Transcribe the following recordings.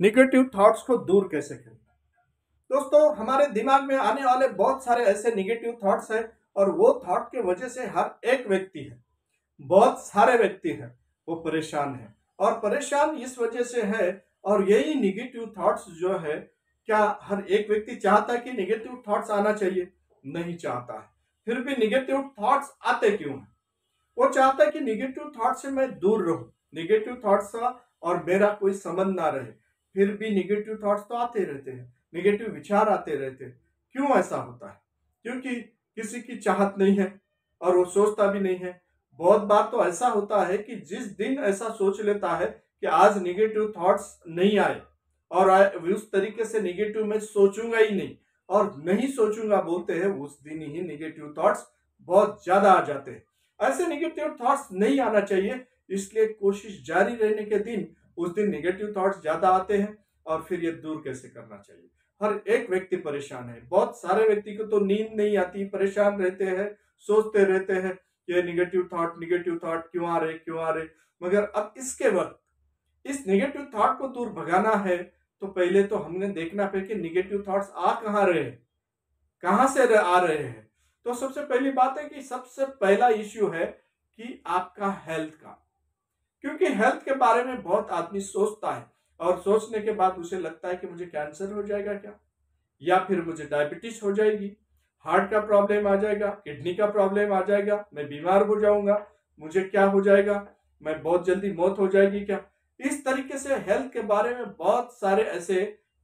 Negative thoughts को दूर कैसे करें। दोस्तों, हमारे दिमाग में आने वाले बहुत सारे ऐसे निगेटिव थॉट्स हैं और वो थॉट के वजह से हर एक व्यक्ति है, बहुत सारे व्यक्ति हैं, वो परेशान है। और परेशान इस वजह से है, और यही निगेटिव थॉट्स जो है, क्या हर एक व्यक्ति चाहता है कि निगेटिव थॉट्स आना चाहिए? नहीं चाहता है। फिर भी निगेटिव थॉट्स आते क्यों हैं? वो चाहता है कि निगेटिव थॉट से मैं दूर रहूं, निगेटिव थॉट्स का और मेरा कोई संबंध ना रहे। फिर भी निगेटिव थॉट्स तो आते रहते हैं, निगेटिव विचार आते रहते हैं। क्यों ऐसा होता है? क्योंकि किसी की चाहत नहीं है और वो सोचता भी नहीं है। बहुत बार तो ऐसा होता है कि जिस दिन ऐसा सोच लेता है कि आज निगेटिव थॉट्स नहीं आए और उस तरीके से निगेटिव मैं सोचूंगा ही नहीं, और नहीं सोचूंगा बोलते हैं, उस दिन ही निगेटिव थॉट्स बहुत ज्यादा आ जाते हैं। ऐसे निगेटिव थॉट्स नहीं आना चाहिए, इसलिए कोशिश जारी रहने के दिन उस दिन निगेटिव थॉट्स ज्यादा आते हैं। और फिर ये दूर कैसे करना चाहिए? हर एक व्यक्ति परेशान है, बहुत सारे व्यक्ति को तो नींद नहीं आती, परेशान रहते हैं, सोचते रहते हैं ये निगेटिव थॉट क्यों आ रहे क्यों आ रहे। मगर अब इसके वक्त इस निगेटिव थॉट को दूर भगाना है, तो पहले तो हमने देखना है कि निगेटिव थॉट्स आ कहाँ रहे हैं, कहां से आ रहे हैं। तो सबसे पहली बात है कि सबसे पहला इश्यू है कि आपका हेल्थ का। क्योंकि हेल्थ के बारे में बहुत आदमी सोचता है और सोचने के बाद उसे लगता है कि मुझे कैंसर हो जाएगा क्या, या फिर मुझे डायबिटीज हो जाएगी, हार्ट का प्रॉब्लम आ जाएगा, किडनी का प्रॉब्लम आ जाएगा, मैं बीमार हो जाऊंगा, मुझे क्या हो जाएगा, मैं बहुत जल्दी मौत हो जाएगी क्या। इस तरीके से हेल्थ के बारे में बहुत सारे ऐसे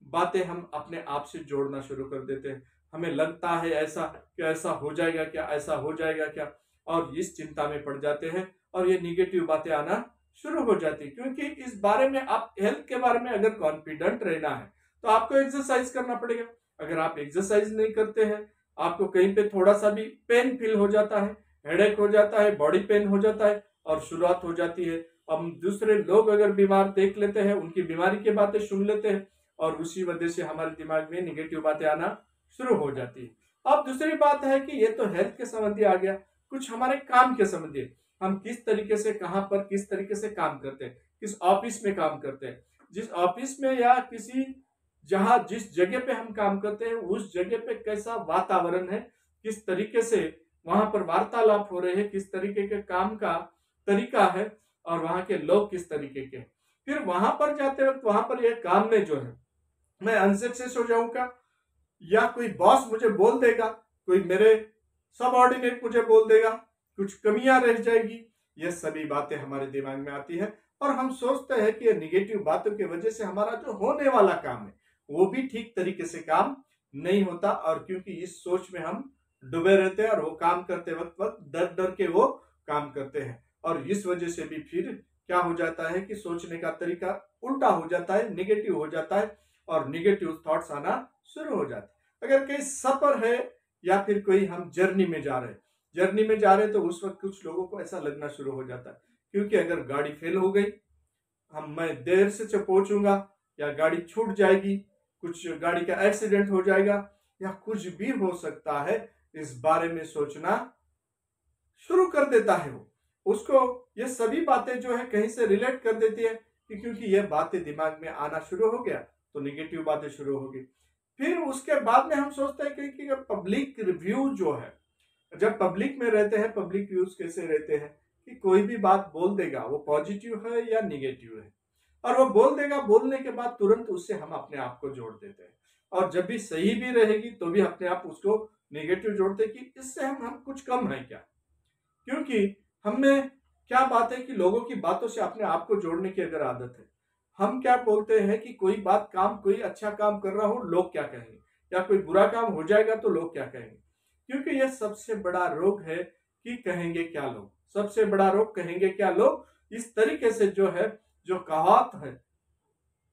बातें हम अपने आप से जोड़ना शुरू कर देते हैं। हमें लगता है ऐसा कि ऐसा हो जाएगा क्या, ऐसा हो जाएगा क्या, और इस चिंता में पड़ जाते हैं और ये निगेटिव बातें आना शुरू हो जाती है। क्योंकि इस बारे में, आप हेल्थ के बारे में अगर कॉन्फिडेंट रहना है तो आपको एक्सरसाइज करना पड़ेगा। अगर आप एक्सरसाइज नहीं करते हैं, आपको कहीं पे थोड़ा सा भी पेन फील हो जाता है, हेडेक हो जाता है, बॉडी पेन हो जाता है और शुरुआत हो जाती है। हम दूसरे लोग अगर बीमार देख लेते हैं, उनकी बीमारी की बातें सुन लेते हैं और उसी वजह से हमारे दिमाग में निगेटिव बातें आना शुरू हो जाती है। अब दूसरी बात है कि ये तो हेल्थ के संबंधी आ गया, कुछ हमारे काम के संबंधी। हम किस तरीके से, कहां पर, किस तरीके से काम करते हैं, किस ऑफिस में काम करते हैं, जिस ऑफिस में या किसी जहां जिस जगह पे हम काम करते हैं उस जगह पे कैसा वातावरण है, किस तरीके से वहां पर वार्तालाप हो रहे हैं, किस तरीके के काम का तरीका है और वहां के लोग किस तरीके के। फिर वहां पर जाते वक्त वहां पर यह काम में जो है मैं अनसक्सेस हो जाऊंगा, या कोई बॉस मुझे बोल देगा, कोई मेरे सबऑर्डिनेट मुझे बोल देगा, कुछ कमियां रह जाएगी। ये सभी बातें हमारे दिमाग में आती है और हम सोचते हैं कि ये निगेटिव बातों की वजह से हमारा जो होने वाला काम है वो भी ठीक तरीके से काम नहीं होता। और क्योंकि इस सोच में हम डूबे रहते हैं और वो काम करते वक्त वक्त डर डर के वो काम करते हैं, और इस वजह से भी फिर क्या हो जाता है कि सोचने का तरीका उल्टा हो जाता है, निगेटिव हो जाता है और निगेटिव थॉट्स आना शुरू हो जाते हैं। अगर कहीं सफर है या फिर कोई हम जर्नी में जा रहे हैं, तो उस वक्त कुछ लोगों को ऐसा लगना शुरू हो जाता है क्योंकि अगर गाड़ी फेल हो गई, मैं देर से पहुंचूंगा, या गाड़ी छूट जाएगी, कुछ गाड़ी का एक्सीडेंट हो जाएगा, या कुछ भी हो सकता है, इस बारे में सोचना शुरू कर देता है वो। उसको ये सभी बातें जो है कहीं से रिलेट कर देती है कि क्योंकि ये बातें दिमाग में आना शुरू हो गया तो निगेटिव बातें शुरू हो गई। फिर उसके बाद में हम सोचते हैं कि पब्लिक रिव्यू जो है, जब पब्लिक में रहते हैं, पब्लिक व्यूज कैसे रहते हैं कि कोई भी बात बोल देगा, वो पॉजिटिव है या निगेटिव है, और वो बोल देगा, बोलने के बाद तुरंत उससे हम अपने आप को जोड़ देते हैं। और जब भी सही भी रहेगी तो भी अपने आप उसको निगेटिव जोड़ते हैं कि इससे हम कुछ कम है क्या। क्योंकि हमें क्या बात है कि लोगों की बातों से अपने आप को जोड़ने की अगर आदत है, हम क्या बोलते हैं कि कोई बात काम, कोई अच्छा काम कर रहा हो, लोग क्या कहेंगे, या कोई बुरा काम हो जाएगा तो लोग क्या कहेंगे। क्योंकि यह सबसे बड़ा रोग है कि कहेंगे क्या लोग, सबसे बड़ा रोग कहेंगे क्या लोग। इस तरीके से जो है, जो कहावत है,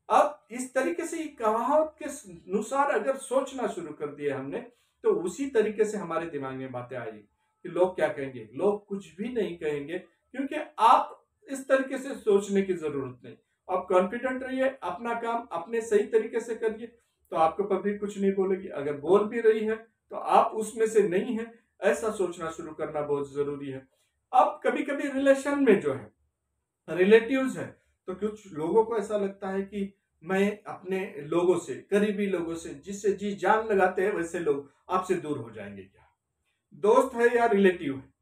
अब इस तरीके से कहावत के अनुसार अगर सोचना शुरू कर दिया हमने, तो उसी तरीके से हमारे दिमाग में बातें आएगी कि लोग क्या कहेंगे। लोग कुछ भी नहीं कहेंगे, क्योंकि आप इस तरीके से सोचने की जरूरत नहीं। आप कॉन्फिडेंट रहिए, अपना काम अपने सही तरीके से करिए, तो आपको पब्लिक कुछ नहीं बोलेगी। अगर बोल भी रही है तो आप उसमें से नहीं है, ऐसा सोचना शुरू करना बहुत जरूरी है। अब कभी कभी रिलेशन में जो है, रिलेटिव्स है, तो कुछ लोगों को ऐसा लगता है कि मैं अपने लोगों से, करीबी लोगों से, जिससे जी जान लगाते हैं वैसे लोग आपसे दूर हो जाएंगे क्या? दोस्त है या रिलेटिव है,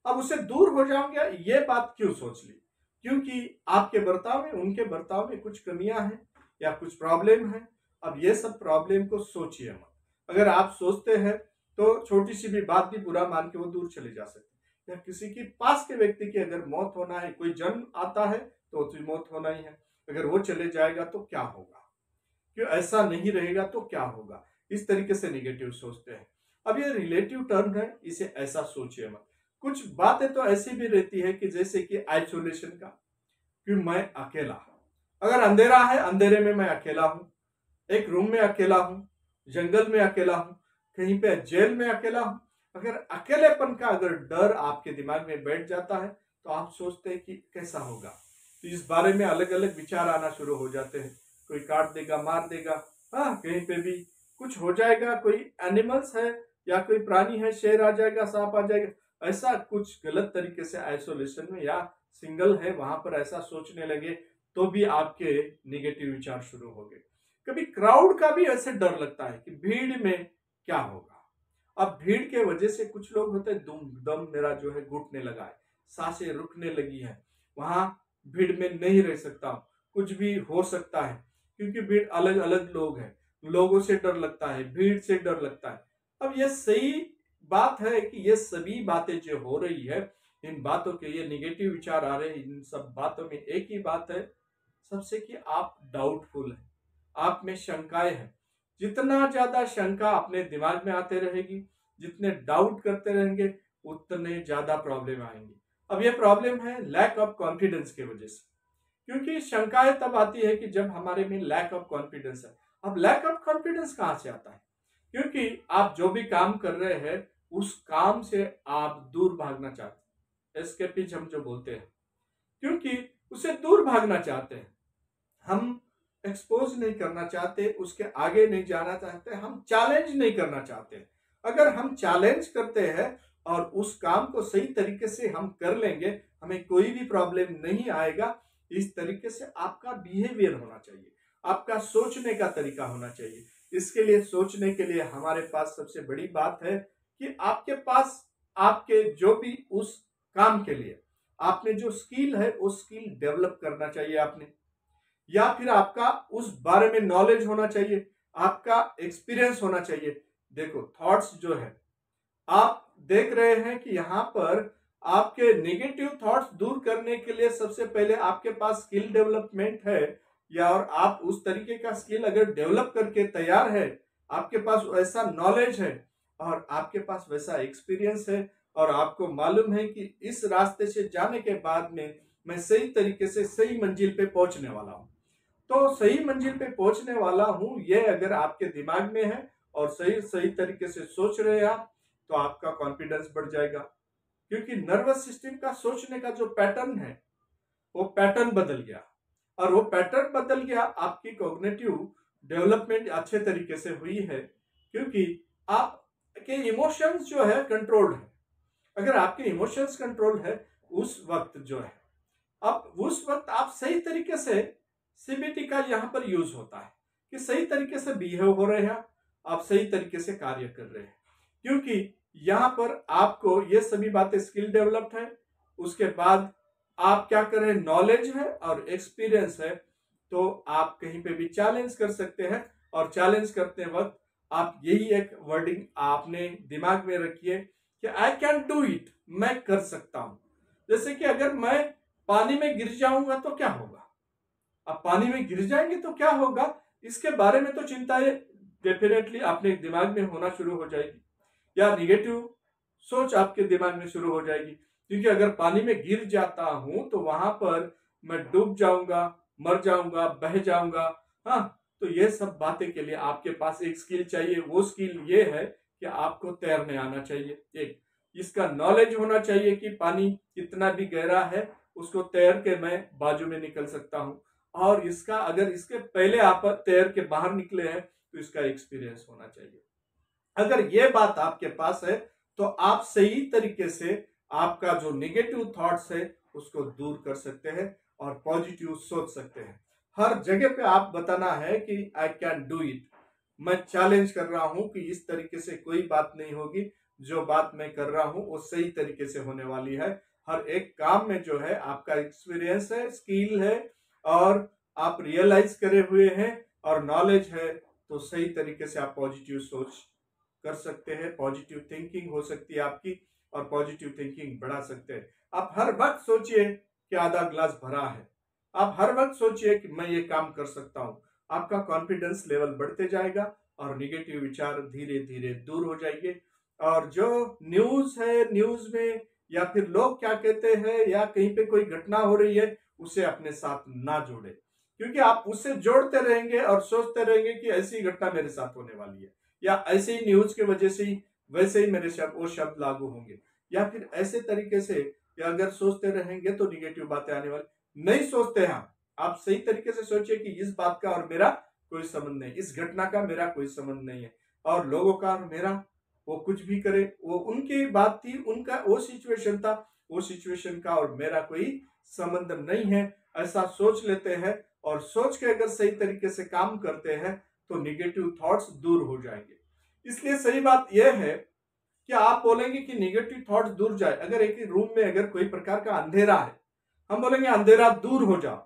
अब उससे दूर हो जाओगे, ये बात क्यों सोच ली? क्योंकि आपके बर्ताव में, उनके बर्ताव में कुछ कमियां हैं या कुछ प्रॉब्लम है। अब ये सब प्रॉब्लम को सोचिए मत। अगर आप सोचते हैं तो छोटी सी भी बात भी बुरा मान के वो दूर चले जा सकते हैं। या किसी की पास के व्यक्ति की अगर मौत होना है, कोई जन्म आता है तो उसकी मौत होना ही है, अगर वो चले जाएगा तो क्या होगा, क्यों ऐसा नहीं रहेगा तो क्या होगा, इस तरीके से निगेटिव सोचते हैं। अब ये रिलेटिव टर्म है, इसे ऐसा सोचिए मत। कुछ बातें तो ऐसी भी रहती है कि जैसे कि आइसोलेशन का, कि मैं अकेला, अगर अंधेरा है, अंधेरे में मैं अकेला हूं, एक रूम में अकेला हूं, जंगल में अकेला हूं, कहीं पे जेल में अकेला हूं, अगर अकेलेपन का अगर डर आपके दिमाग में बैठ जाता है तो आप सोचते हैं कि कैसा होगा, तो इस बारे में अलग अलग विचार आना शुरू हो जाते हैं। कोई काट देगा, मार देगा, हाँ कहीं पे भी कुछ हो जाएगा, कोई एनिमल्स है या कोई प्राणी है, शेर आ जाएगा, सांप आ जाएगा, ऐसा कुछ गलत तरीके से आइसोलेशन में या सिंगल है वहां पर ऐसा सोचने लगे तो भी आपके निगेटिव विचार शुरू हो गए। कभी क्राउड का भी ऐसे डर लगता है कि भीड़ में क्या होगा। अब भीड़ के वजह से कुछ लोग होते हैं, दुम दम मेरा जो है घुटने लगा है, सांसें रुकने लगी है, वहां भीड़ में नहीं रह सकता, कुछ भी हो सकता है, क्योंकि भीड़ अलग अलग लोग हैं, लोगों से डर लगता है, भीड़ से डर लगता है। अब ये सही बात है कि ये सभी बातें जो हो रही है, इन बातों के ये निगेटिव विचार आ रहे हैं, इन सब बातों में एक ही बात है सबसे कि आप डाउटफुल है, आप में शंकाएं हैं। जितना ज्यादा शंका अपने दिमाग में आते रहेगी, जितने डाउट करते रहेंगे, उतने ज्यादा प्रॉब्लम आएंगी। अब ये प्रॉब्लम है लैक ऑफ कॉन्फिडेंस की वजह से, क्योंकि शंकाएं तब आती है कि जब हमारे में लैक ऑफ कॉन्फिडेंस है। अब लैक ऑफ कॉन्फिडेंस कहां से आता है? क्योंकि आप जो भी काम कर रहे हैं उस काम से आप दूर भागना चाहते हैं, एस्केपिज्म जो बोलते हैं, क्योंकि उससे दूर भागना चाहते हैं। हम एक्सपोज नहीं करना चाहते, उसके आगे नहीं जाना चाहते, हम चैलेंज नहीं करना चाहते। अगर हम चैलेंज करते हैं और उस काम को सही तरीके से हम कर लेंगे, हमें कोई भी प्रॉब्लम नहीं आएगा। इस तरीके से आपका बिहेवियर होना चाहिए, आपका सोचने का तरीका होना चाहिए। इसके लिए सोचने के लिए हमारे पास सबसे बड़ी बात है कि आपके पास आपके जो भी उस काम के लिए आपने जो स्किल है उस स्किल डेवलप करना चाहिए आपने, या फिर आपका उस बारे में नॉलेज होना चाहिए, आपका एक्सपीरियंस होना चाहिए। देखो थॉट्स जो है, आप देख रहे हैं कि यहाँ पर आपके नेगेटिव थॉट्स दूर करने के लिए सबसे पहले आपके पास स्किल डेवलपमेंट है, या और आप उस तरीके का स्किल अगर डेवलप करके तैयार है, आपके पास वैसा नॉलेज है और आपके पास वैसा एक्सपीरियंस है, और आपको मालूम है कि इस रास्ते से जाने के बाद में मैं सही तरीके से सही मंजिल पे पहुंचने वाला हूं, तो सही मंजिल पे पहुंचने वाला हूं, ये अगर आपके दिमाग में है और सही सही तरीके से सोच रहे हैं आप, तो आपका कॉन्फिडेंस बढ़ जाएगा। क्योंकि नर्वस सिस्टम का सोचने का जो पैटर्न है वो पैटर्न बदल गया, और वो पैटर्न बदल गया, आपकी कॉग्निटिव डेवलपमेंट अच्छे तरीके से हुई है, क्योंकि आपके इमोशंस जो है कंट्रोल्ड है। अगर आपके इमोशंस कंट्रोल है उस वक्त जो है, अब उस वक्त आप सही तरीके से, सीबीटी का यहाँ पर यूज होता है कि सही तरीके से बिहेव हो रहे हैं, आप सही तरीके से कार्य कर रहे हैं, क्योंकि यहाँ पर आपको ये सभी बातें स्किल डेवलप्ड है, उसके बाद आप क्या कर रहे हैं, नॉलेज है और एक्सपीरियंस है, तो आप कहीं पे भी चैलेंज कर सकते हैं। और चैलेंज करते वक्त आप यही एक वर्डिंग आपने दिमाग में रखिए कि आई कैन डू इट, मैं कर सकता हूं। जैसे कि अगर मैं पानी में गिर जाऊंगा तो क्या होगा, अब पानी में गिर जाएंगे तो क्या होगा, इसके बारे में तो चिंताएं डेफिनेटली अपने दिमाग में होना शुरू हो जाएगी, या निगेटिव सोच आपके दिमाग में शुरू हो जाएगी। क्योंकि अगर पानी में गिर जाता हूं तो वहां पर मैं डूब जाऊंगा, मर जाऊंगा, बह जाऊंगा। हाँ, तो ये सब बातें के लिए आपके पास एक स्किल चाहिए। वो स्किल ये है कि आपको तैरने आना चाहिए, एक इसका नॉलेज होना चाहिए कि पानी कितना भी गहरा है उसको तैर के मैं बाजू में निकल सकता हूं, और इसका अगर इसके पहले आप तैर के बाहर निकले हैं तो इसका एक्सपीरियंस होना चाहिए। अगर ये बात आपके पास है तो आप सही तरीके से आपका जो नेगेटिव थॉट्स है उसको दूर कर सकते हैं और पॉजिटिव सोच सकते हैं। हर जगह पे आप बताना है कि आई कैन डू इट। मैं चैलेंज कर रहा हूं कि इस तरीके से कोई बात नहीं होगी, जो बात मैं कर रहा हूं वो सही तरीके से होने वाली है। हर एक काम में जो है आपका एक्सपीरियंस है, स्किल है, और आप रियलाइज करे हुए हैं और नॉलेज है, तो सही तरीके से आप पॉजिटिव सोच कर सकते हैं, पॉजिटिव थिंकिंग हो सकती है आपकी, और पॉजिटिव थिंकिंग बढ़ा सकते हैं। आप हर वक्त सोचिए कि आधा ग्लास भरा है। आप हर वक्त सोचिए कि मैं ये काम कर सकता हूं। आपका कॉन्फिडेंस लेवल बढ़ते जाएगा और निगेटिव विचार धीरे धीरे दूर हो जाएंगे। और जो न्यूज है, न्यूज में या फिर लोग क्या कहते हैं या कहीं पे कोई घटना हो रही है, उसे अपने साथ ना जोड़े, क्योंकि आप उससे जोड़ते रहेंगे और सोचते रहेंगे कि ऐसी घटना मेरे साथ होने वाली है, या ऐसे ही न्यूज की वजह से ही वैसे ही मेरे शब्द वो शब्द लागू होंगे, या फिर ऐसे तरीके से अगर सोचते रहेंगे तो निगेटिव बातें आने वाली। नहीं सोचते हैं आप सही तरीके से सोचिए कि इस बात का और मेरा कोई संबंध नहीं, इस घटना का मेरा कोई संबंध नहीं है, और लोगों का और मेरा, वो कुछ भी करे, वो उनकी बात थी, उनका वो सिचुएशन था, वो सिचुएशन का और मेरा कोई संबंध नहीं है। ऐसा सोच लेते हैं और सोच के अगर सही तरीके से काम करते हैं तो निगेटिव थॉट्स दूर हो जाएंगे। इसलिए सही बात यह है कि आप बोलेंगे कि निगेटिव थॉट्स दूर जाए। अगर एक ही रूम में अगर कोई प्रकार का अंधेरा है, हम बोलेंगे अंधेरा दूर हो जाओ,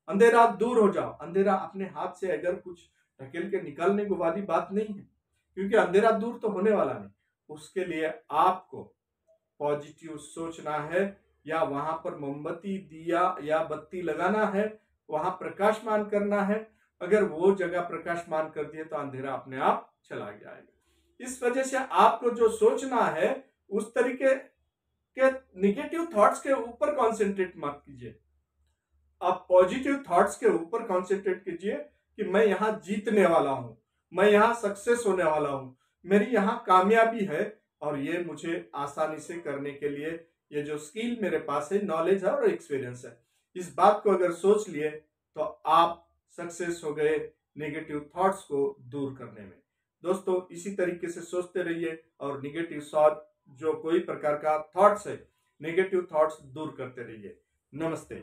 अंधेरा दूर हो जाओ। अंधेरा अपने हाथ से अगर कुछ ढकेल के निकालने को वाली बात नहीं है, क्योंकि अंधेरा दूर तो होने वाला नहीं। उसके लिए आपको पॉजिटिव सोचना है, या वहां पर मोमबत्ती, दिया या बत्ती लगाना है, वहां प्रकाशमान करना है। अगर वो जगह प्रकाशमान कर दिए तो अंधेरा अपने आप चला जाएगा। इस वजह से आपको जो सोचना है उस तरीके के निगेटिव थॉट्स के ऊपर कॉन्सेंट्रेट मत कीजिए, आप पॉजिटिव थॉट्स के ऊपर कॉन्सेंट्रेट कीजिए कि मैं यहाँ जीतने वाला हूँ, मैं यहाँ सक्सेस होने वाला हूँ, मेरी यहाँ कामयाबी है, और ये मुझे आसानी से करने के लिए ये जो स्किल मेरे पास है, नॉलेज है और एक्सपीरियंस है। इस बात को अगर सोच लिए तो आप सक्सेस हो गए नेगेटिव थॉट्स को दूर करने में। दोस्तों, इसी तरीके से सोचते रहिए और निगेटिव जो कोई प्रकार का थॉट्स है, नेगेटिव थॉट्स दूर करते रहिए। नमस्ते।